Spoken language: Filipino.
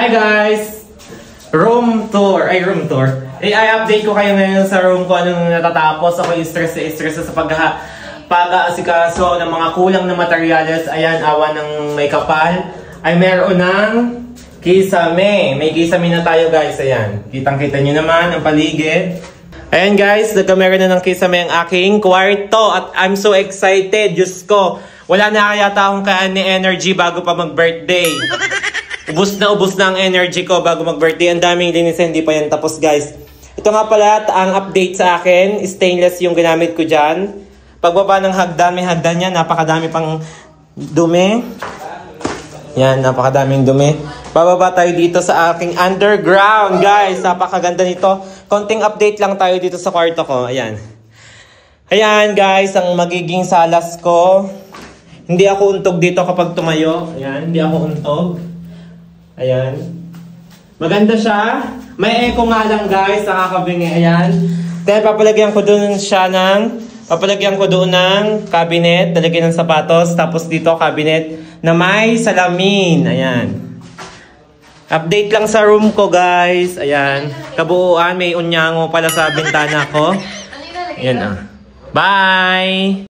Hi guys! Room tour. I-update ko kayo ngayon sa room ko anong natatapos. Ako yung stress sa pag-aasikaso ng mga kulang na materyales. Ayan, awa ng may kapal. Ay meron ng kisame. May kisame na tayo guys. Ayan, kitang-kita nyo naman ang paligid. Ayan guys, nagkamera na ng kisame ang aking kwarto. At I'm so excited. Diyos ko, wala na yata akong kaan ni energy bago pa mag-birthday. Ubus na ang energy ko bago mag-birthday. Ang daming linis, hindi pa yan tapos guys. Ito nga pala ang update sa akin. Stainless yung ginamit ko dyan. Pagbaba ng hagdan, may hagdan yan. Napakadami pang dumi. Yan, napakadaming dumi. Bababa tayo dito sa aking underground guys. Napakaganda nito. Konting update lang tayo dito sa kwarto ko. Ayan. Ayan guys, ang magiging salas ko. Hindi ako untog dito kapag tumayo. Ayan, hindi ako untog. Ayan. Maganda siya. May echo nga lang guys. Nakakabingi. Ayan. Then papalagyan ko doon ng cabinet. Lalagyan ng sapatos. Tapos dito cabinet na may salamin. Ayan. Update lang sa room ko guys. Ayan. Kabuuan. May unyango pala sa bintana ko. Ayan ah. Bye!